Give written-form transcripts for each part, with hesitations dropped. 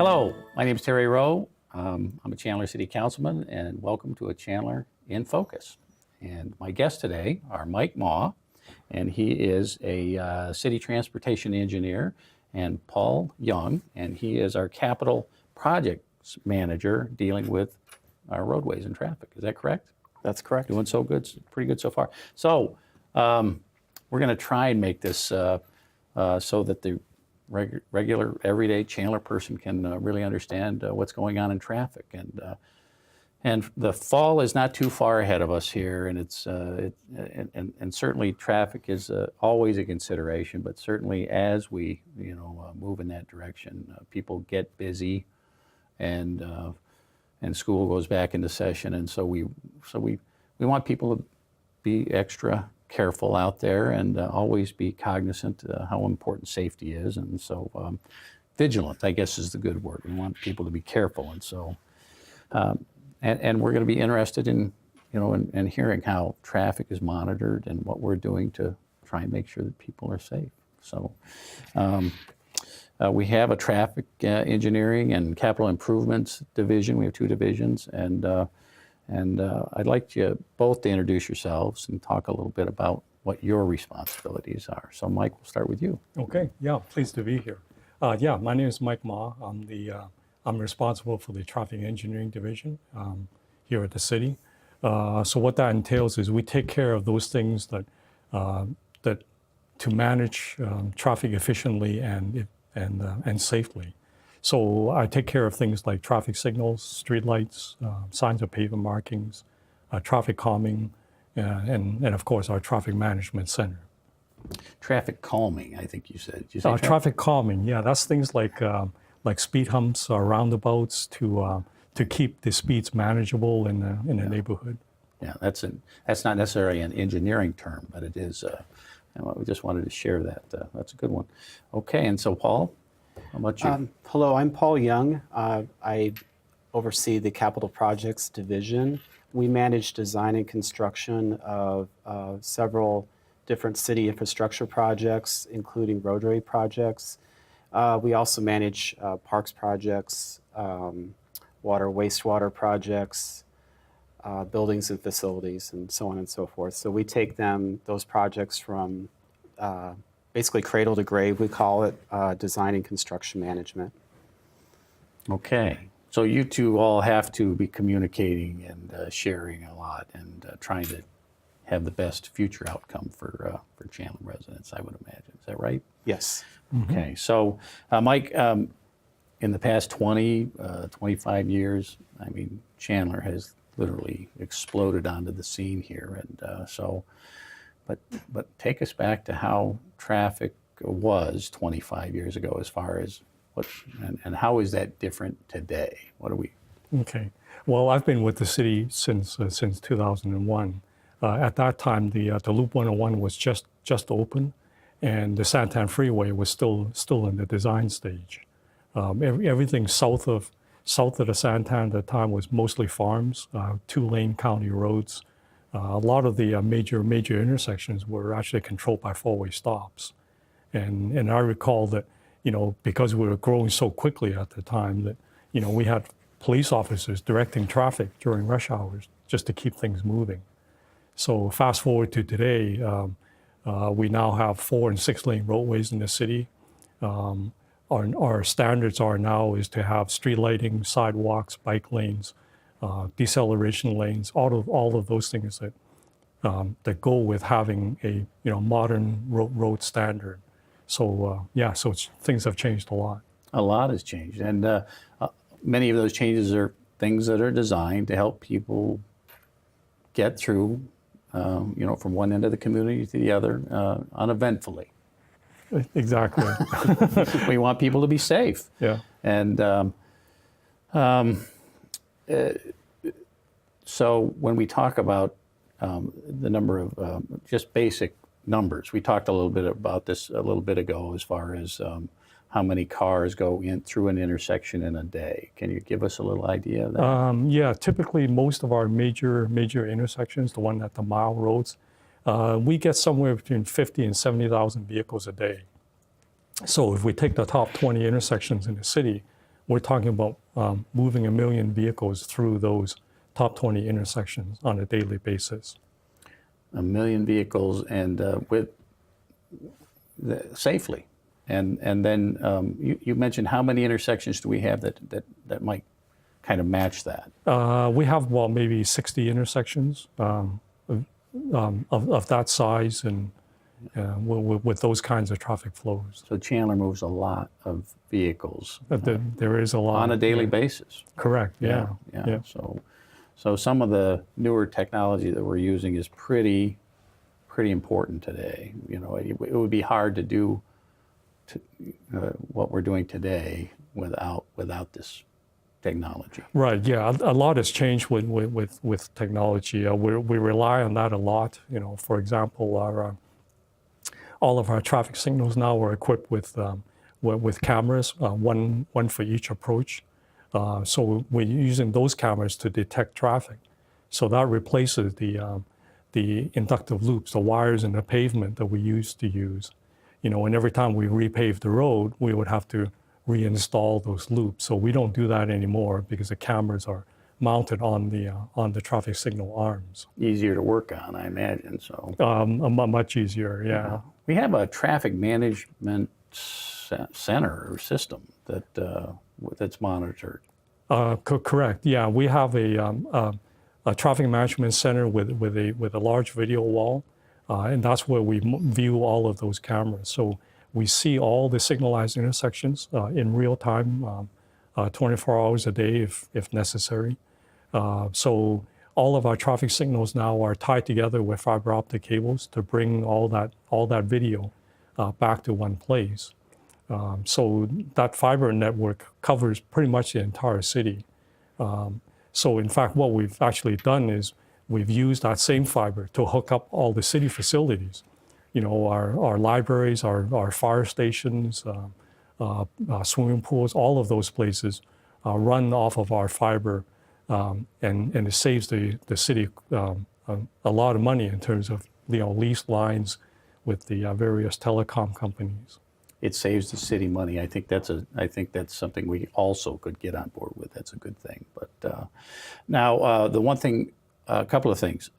Hello, my name is Terry Rowe. I'm a Chandler City Councilman, and welcome to a Chandler in Focus. And my guests today are Mike Maw, and he is a city transportation engineer, and Paul Young, and he is our capital projects manager dealing with our roadways and traffic. Is that correct? That's correct. Doing so good, pretty good so far. So we're going to try and make this so that the regular, everyday Chandler person can really understand what's going on in traffic. And the fall is not too far ahead of us here, and and certainly traffic is always a consideration. But certainly as we move in that direction, people get busy, and school goes back into session, and so we want people to be extra careful out there and always be cognizant how important safety is, and so vigilant, I guess, is the good word. We want people to be careful, and so and we're going to be interested in in hearing how traffic is monitored and what we're doing to try and make sure that people are safe. So we have a traffic engineering and capital improvements division. We have two divisions, and I'd like you both to introduce yourselves and talk a little bit about what your responsibilities are. So Mike, we'll start with you. Okay, yeah, pleased to be here. Yeah, my name is Mike Maw. I'm responsible for the traffic engineering division here at the city. So what that entails is we take care of those things that to manage traffic efficiently and safely. So I take care of things like traffic signals, street lights, signs of pavement markings, traffic calming, and of course our traffic management center. Traffic calming, I think you said. Did you say traffic calming, yeah, that's things like speed humps or roundabouts to keep the speeds manageable in the neighborhood. Yeah, that's not necessarily an engineering term, but it is. We just wanted to share that. That's a good one. Okay, and so Paul, how about you? Hello, I'm Paul Young. I oversee the Capital Projects Division. We manage design and construction of several different city infrastructure projects, including roadway projects. We also manage parks projects, water, wastewater projects, buildings and facilities, and so on and so forth. So we take those projects from basically cradle to grave, we call it, design and construction management. Okay, so you two all have to be communicating and sharing a lot and trying to have the best future outcome for Chandler residents, I would imagine. Is that right? Yes. Okay, so Mike, in the past 25 years, I mean, Chandler has literally exploded onto the scene here, and but take us back to how traffic was 25 years ago, as far as and how is that different today? What are we? Okay, well, I've been with the city since 2001. At that time, the Loop 101 was just open, and the Santan Freeway was still in the design stage. Everything south of the Santan at the time was mostly farms, 2-lane county roads. A lot of the major intersections were actually controlled by 4-way stops. And I recall that, because we were growing so quickly at the time that, we had police officers directing traffic during rush hours just to keep things moving. So fast forward to today, we now have 4- and 6-lane roadways in the city. Our standards is to have street lighting, sidewalks, bike lanes, deceleration lanes, all of those things that go with having a modern road standard. So so things have changed a lot. A lot has changed, and many of those changes are things that are designed to help people get through, from one end of the community to the other uneventfully. Exactly. We want people to be safe. Yeah. And so when we talk about the number of just basic numbers, we talked a little bit about this a little bit ago as far as how many cars go in through an intersection in a day. Can you give us a little idea of that? Yeah, typically most of our major intersections, the one at the mile roads, we get somewhere between 50 and 70,000 vehicles a day. So if we take the top 20 intersections in the city, we're talking about moving 1 million vehicles through those top 20 intersections on a daily basis. 1 million vehicles and safely. And then you mentioned how many intersections do we have that might kind of match that? We have, well, maybe 60 intersections of that size and with those kinds of traffic flows. So Chandler moves a lot of vehicles There is a lot. on a daily basis. Correct, yeah. So some of the newer technology that we're using is pretty important today. You know, it would be hard to do what we're doing today without this technology. Right, yeah, a lot has changed with technology. We rely on that a lot. You know, for example, all of our traffic signals now are equipped with cameras, one for each approach. So we're using those cameras to detect traffic. So that replaces the inductive loops, the wires in the pavement that we used to use. You know, and every time we repave the road, we would have to reinstall those loops. So we don't do that anymore because the cameras are mounted on the traffic signal arms. Easier to work on, I imagine. So Much easier, yeah. we have a traffic management center or system that's monitored. Correct. Yeah, we have a traffic management center with a large video wall, and that's where we view all of those cameras. So we see all the signalized intersections in real time, 24 hours a day if necessary. So all of our traffic signals now are tied together with fiber optic cables to bring all that video back to one place. So that fiber network covers pretty much the entire city. So in fact, what we've actually done is we've used that same fiber to hook up all the city facilities. You know, our libraries, our fire stations, swimming pools, all of those places run off of our fiber, and it saves the city a lot of money in terms of, you know, lease lines with the various telecom companies. It saves the city money. I think that's something we also could get on board with. That's a good thing. But now the one thing, a couple of things.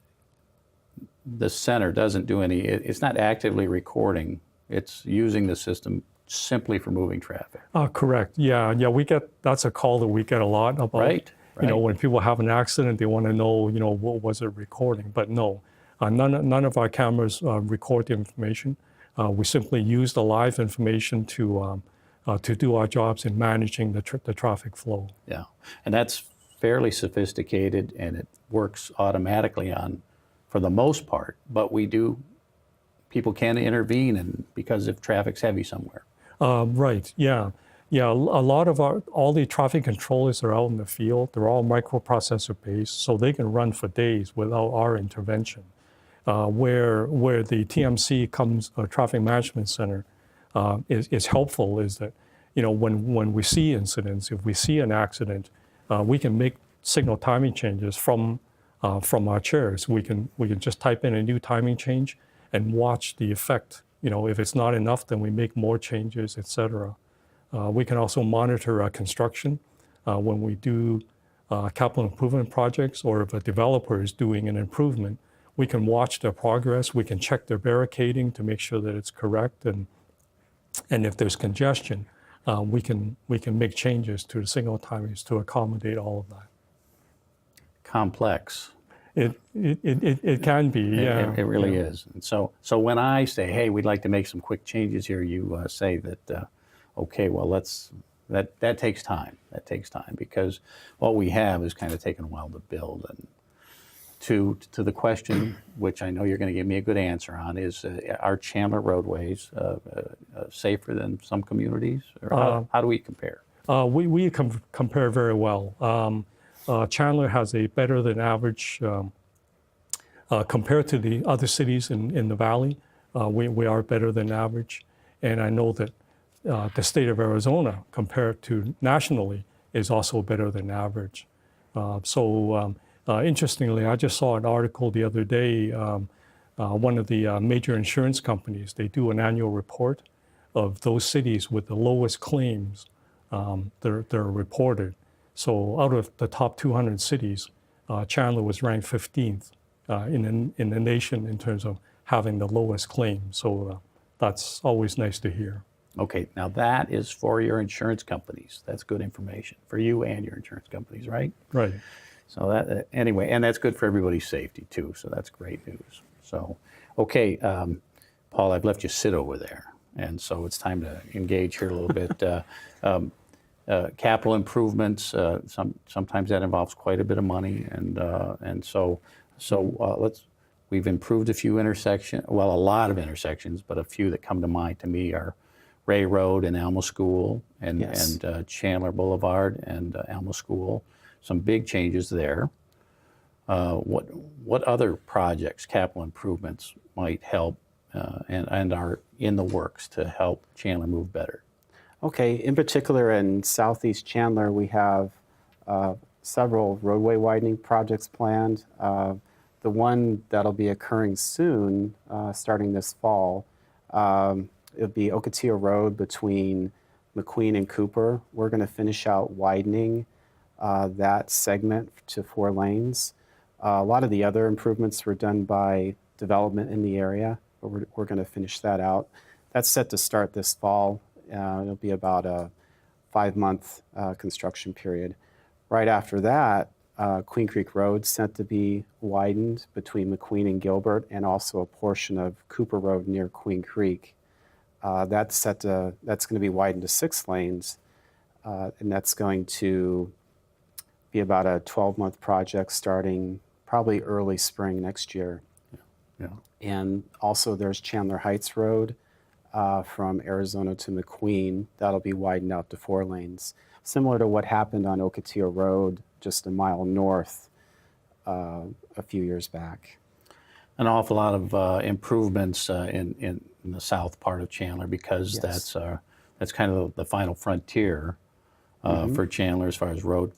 The center doesn't do any. It's not actively recording. It's using the system simply for moving traffic. Correct. Yeah. We get, that's a call that we get a lot about. Right. You know, when people have an accident, they want to know, you know, what was it recording? But no, none of our cameras record the information. We simply use the live information to do our jobs in managing the traffic flow. Yeah, and that's fairly sophisticated, and it works automatically for the most part. But people can intervene, and because if traffic's heavy somewhere. Right. Yeah. A lot of all the traffic controllers are out in the field. They're all microprocessor based, so they can run for days without our intervention. Where the TMC comes, Traffic Management Center, is helpful is that, you know, when we see incidents, if we see an accident, we can make signal timing changes from our chairs. We can just type in a new timing change and watch the effect. You know, if it's not enough, then we make more changes, etc. We can also monitor construction when we do capital improvement projects, or if a developer is doing an improvement. We can watch their progress. We can check their barricading to make sure that it's correct, and if there's congestion, we can make changes to the signal timings to accommodate all of that. Complex. It can be, yeah. It really is. And so when I say, hey, we'd like to make some quick changes here, you say that, okay, well, that takes time. That takes time, because what we have is kind of taken a while to build. And to the question, which I know you're going to give me a good answer on, is are Chandler roadways safer than some communities? Or how do we compare? We compare very well. Chandler has a better than average, compared to the other cities in the valley, we are better than average. And I know that the state of Arizona, compared to nationally, is also better than average. Interestingly, I just saw an article the other day. One of the major insurance companies, they do an annual report of those cities with the lowest claims they're reported. So out of the top 200 cities, Chandler was ranked 15th in the nation in terms of having the lowest claim. So that's always nice to hear. Okay, now that is for your insurance companies. That's good information for you and your insurance companies, right? Right. So that anyway, and that's good for everybody's safety too. So that's great news. So, okay, Paul, I've left you sit over there, and so it's time to engage here a little bit. Capital improvements. Sometimes that involves quite a bit of money, and so let's. We've improved a few intersections. Well, a lot of intersections, but a few that come to mind to me are Ray Road and Alma School, and Yes. Chandler Boulevard and Alma School. Some big changes there. What other projects, capital improvements, might help and are in the works to help Chandler move better? Okay, in particular in Southeast Chandler, we have several roadway widening projects planned. The one that'll be occurring soon, starting this fall, it'll be Ocotillo Road between McQueen and Cooper. We're going to finish out widening that segment to 4 lanes. A lot of the other improvements were done by development in the area, but we're going to finish that out. That's set to start this fall. It'll be about a 5-month construction period. Right after that, Queen Creek Road set to be widened between McQueen and Gilbert, and also a portion of Cooper Road near Queen Creek. That's going to be widened to 6 lanes, and that's going to be about a 12-month project starting probably early spring next year. Yeah. And also there's Chandler Heights Road from Arizona to McQueen. That'll be widened out to 4 lanes, similar to what happened on Ocotillo Road just a mile north a few years back. An awful lot of improvements in the south part of Chandler, because Yes. that's kind of the final frontier for Chandler as far as road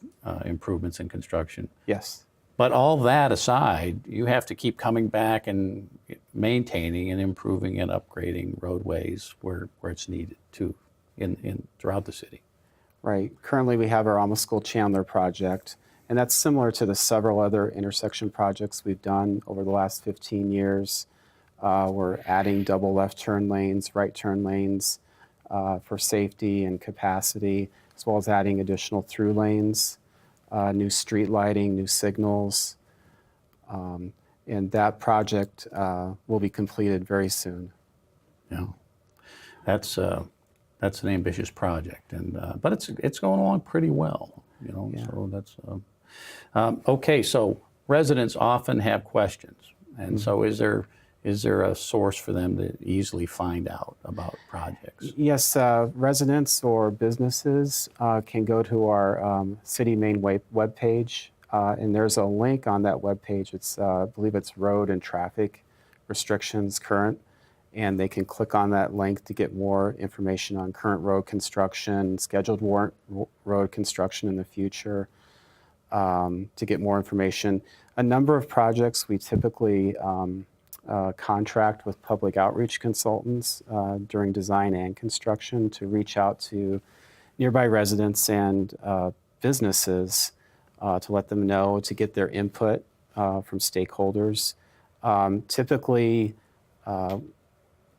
improvements and construction. Yes. But all that aside, you have to keep coming back and maintaining and improving and upgrading roadways where it's needed too, throughout the city. Right. Currently, we have our Alma School Chandler project, and that's similar to the several other intersection projects we've done over the last 15 years. We're adding double left turn lanes, right turn lanes for safety and capacity, as well as adding additional through lanes, new street lighting, new signals. And that project will be completed very soon. Yeah, that's an ambitious project, but it's going along pretty well. Yeah. So that's okay. So residents often have questions, and so is there a source for them to easily find out about projects? Yes, residents or businesses can go to our city main webpage, and there's a link on that webpage. It's I believe it's road and traffic restrictions current, and they can click on that link to get more information on current road construction, scheduled road construction in the future, to get more information. A number of projects we typically contract with public outreach consultants during design and construction to reach out to nearby residents and businesses to let them know, to get their input from stakeholders. Typically,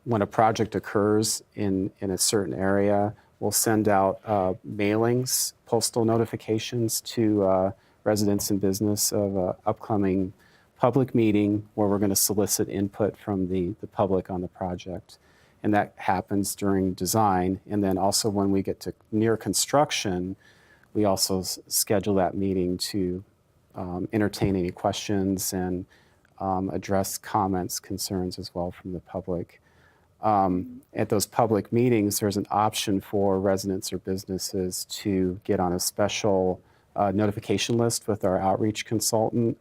when a project occurs in a certain area, we'll send out mailings, postal notifications to residents and business of an upcoming public meeting where we're going to solicit input from the public on the project. And that happens during design. And then also when we get to near construction, we also schedule that meeting to entertain any questions and address comments, concerns as well from the public. At those public meetings, there's an option for residents or businesses to get on a special notification list with our outreach consultant.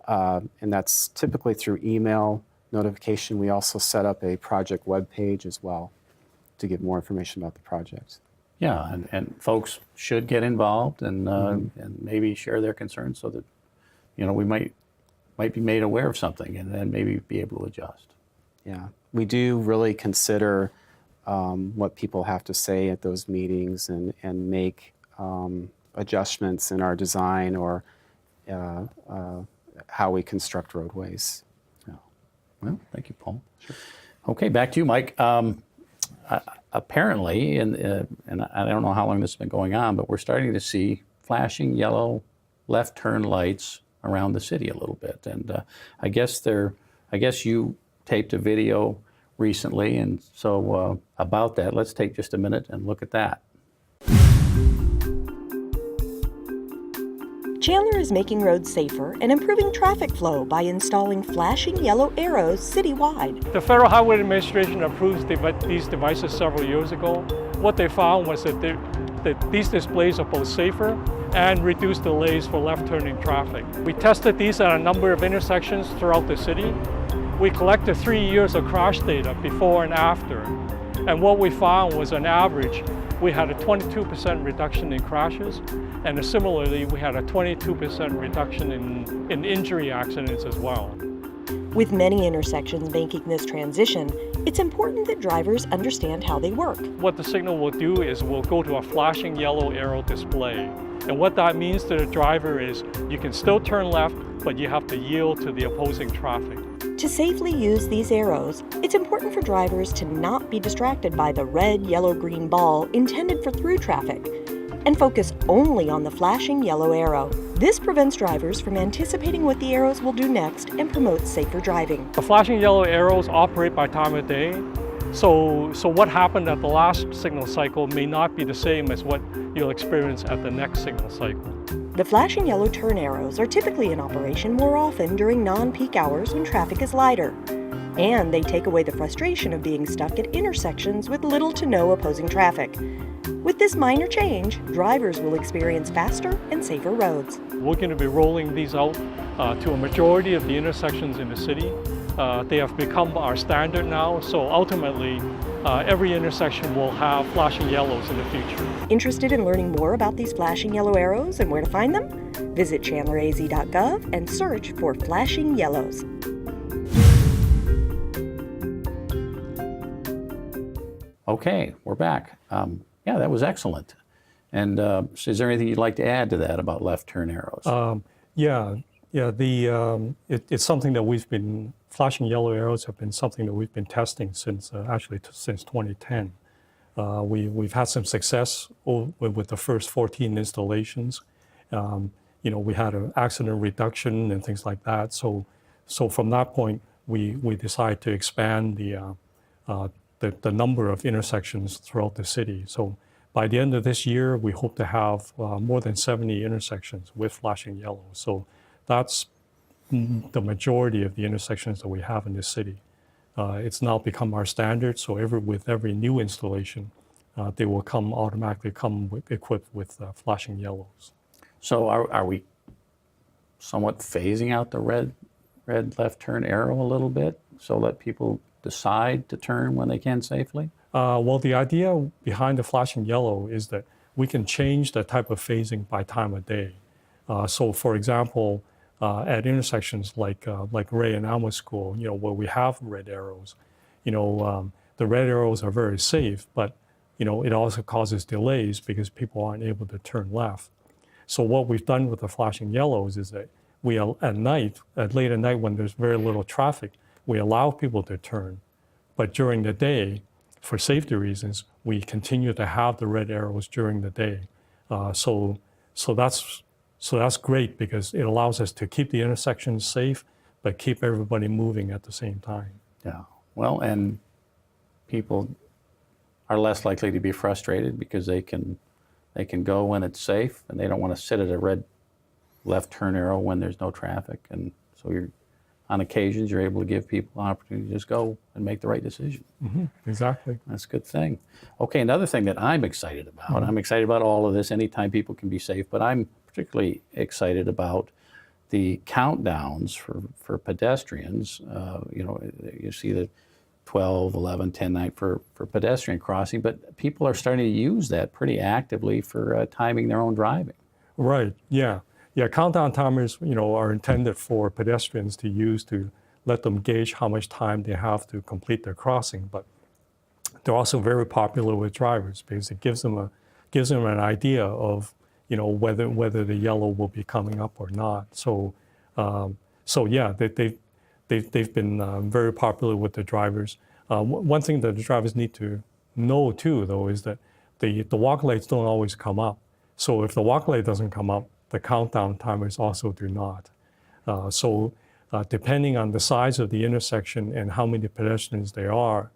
And that's typically through email notification. We also set up a project webpage as well to get more information about the project. Yeah, and folks should get involved and maybe share their concerns so that we might be made aware of something and then maybe be able to adjust. Yeah, we do really consider what people have to say at those meetings and make adjustments in our design or how we construct roadways. Yeah. Well, thank you, Paul. Sure. Okay, back to you, Mike. Apparently, and I don't know how long this has been going on, but we're starting to see flashing yellow left turn lights around the city a little bit. And I guess you taped a video recently, and so about that, let's take just a minute and look at that. Chandler is making roads safer and improving traffic flow by installing flashing yellow arrows citywide. The Federal Highway Administration approved these devices several years ago. What they found was that these displays are both safer and reduce delays for left-turning traffic. We tested these at a number of intersections throughout the city. We collected 3 years of crash data before and after. And what we found was, on average, we had a 22% reduction in crashes, and similarly, we had a 22% reduction in injury accidents as well. With many intersections making this transition, it's important that drivers understand how they work. What the signal will do is we'll go to a flashing yellow arrow display. And what that means to the driver is you can still turn left, but you have to yield to the opposing traffic. To safely use these arrows, it's important for drivers to not be distracted by the red, yellow, green ball intended for through traffic, and focus only on the flashing yellow arrow. This prevents drivers from anticipating what the arrows will do next and promotes safer driving. The flashing yellow arrows operate by time of day, so what happened at the last signal cycle may not be the same as what you'll experience at the next signal cycle. The flashing yellow turn arrows are typically in operation more often during non-peak hours when traffic is lighter, and they take away the frustration of being stuck at intersections with little to no opposing traffic. With this minor change, drivers will experience faster and safer roads. We're going to be rolling these out to a majority of the intersections in the city. They have become our standard now, so ultimately every intersection will have flashing yellows in the future. Interested in learning more about these flashing yellow arrows and where to find them? Visit chandleraz.gov and search for flashing yellows. Okay, we're back. Yeah, that was excellent. And so is there anything you'd like to add to that about left turn arrows? It's something that flashing yellow arrows have been something that we've been testing since since 2010. We've had some success with the first 14 installations. We had an accident reduction and things like that. So from that point, we decided to expand the number of intersections throughout the city. So by the end of this year, we hope to have more than 70 intersections with flashing yellow. So that's the majority of the intersections that we have in the city. It's now become our standard, so with every new installation, they will automatically come equipped with flashing yellows. So are we somewhat phasing out the red left turn arrow a little bit, so let people decide to turn when they can safely? Well, the idea behind the flashing yellow is that we can change the type of phasing by time of day. So for example, at intersections like Ray and Alma School, where we have red arrows, the red arrows are very safe, but it also causes delays because people aren't able to turn left. So what we've done with the flashing yellows is that late at night when there's very little traffic, we allow people to turn, but during the day, for safety reasons, we continue to have the red arrows during the day. So that's great because it allows us to keep the intersections safe, but keep everybody moving at the same time. Yeah. Well, and people are less likely to be frustrated because they can go when it's safe, and they don't want to sit at a red left turn arrow when there's no traffic. And so on occasions, you're able to give people an opportunity to just go and make the right decision. Mm-hmm. Exactly. That's a good thing. Okay, another thing that I'm excited about, I'm excited about all of this anytime people can be safe, but I'm particularly excited about the countdowns for pedestrians. You see the 12, 11, 10, 9 for pedestrian crossing, but people are starting to use that pretty actively for timing their own driving. Right, yeah. Yeah, countdown timers, are intended for pedestrians to use to let them gauge how much time they have to complete their crossing. But they're also very popular with drivers because it gives them an idea of whether the yellow will be coming up or not. So yeah, they've been very popular with the drivers. One thing that the drivers need to know too, though, is that the walk lights don't always come up. So if the walk light doesn't come up, the countdown timers also do not. Depending on the size of the intersection and how many pedestrians there are,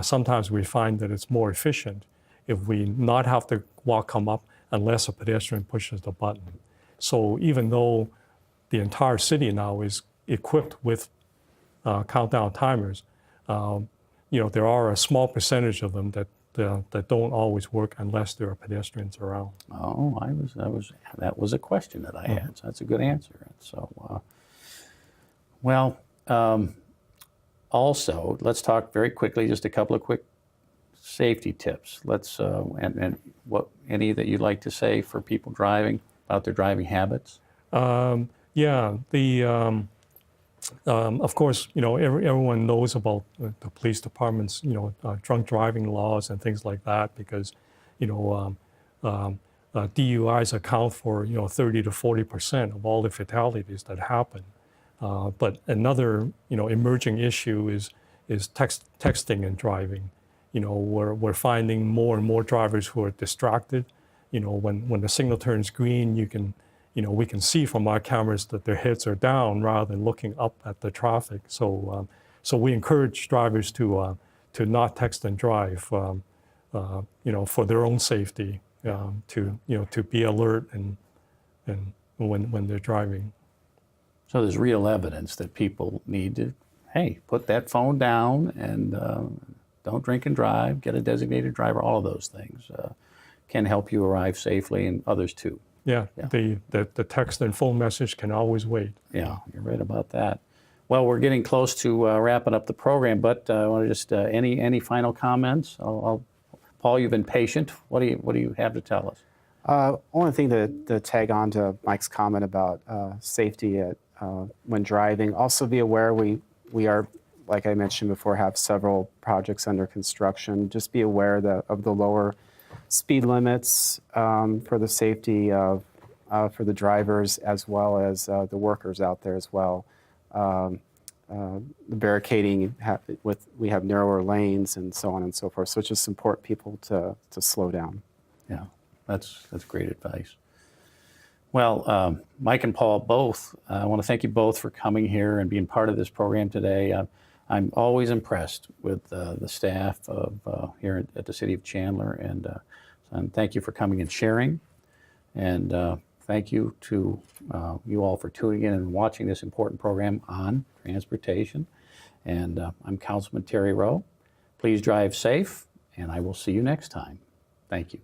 sometimes we find that it's more efficient if we not have the walk come up unless a pedestrian pushes the button. So even though the entire city now is equipped with countdown timers, there are a small percentage of them that don't always work unless there are pedestrians around. Oh, that was a question that I had. So that's a good answer. So, also, let's talk very quickly, just a couple of quick safety tips. Let's and what any that you'd like to say for people driving about their driving habits. Of course, everyone knows about the police department's drunk driving laws and things like that because DUIs account for 30 to 40% of all the fatalities that happen. But another emerging issue is texting and driving. We're finding more and more drivers who are distracted. When the signal turns green, we can see from our cameras that their heads are down rather than looking up at the traffic. So we encourage drivers to not text and drive, for their own safety, to be alert and when they're driving. So there's real evidence that people need to, hey, put that phone down and don't drink and drive, get a designated driver. All of those things can help you arrive safely, and others too. Yeah. The text and phone message can always wait. Yeah, you're right about that. Well, we're getting close to wrapping up the program, but I want to just any final comments? Paul, you've been patient. What do you have to tell us? Only thing to tag on to Mike's comment about safety when driving. Also be aware we are, like I mentioned before, have several projects under construction. Just be aware of the lower speed limits for the safety for the drivers as well as the workers out there as well. The barricading, we have narrower lanes and so on and so forth. So it's just important people to slow down. Yeah, that's great advice. Well, Mike and Paul both, I want to thank you both for coming here and being part of this program today. I'm always impressed with the staff of here at the City of Chandler, and thank you for coming and sharing. And thank you to you all for tuning in and watching this important program on transportation. And I'm Councilman Terry Rowe. Please drive safe, and I will see you next time. Thank you.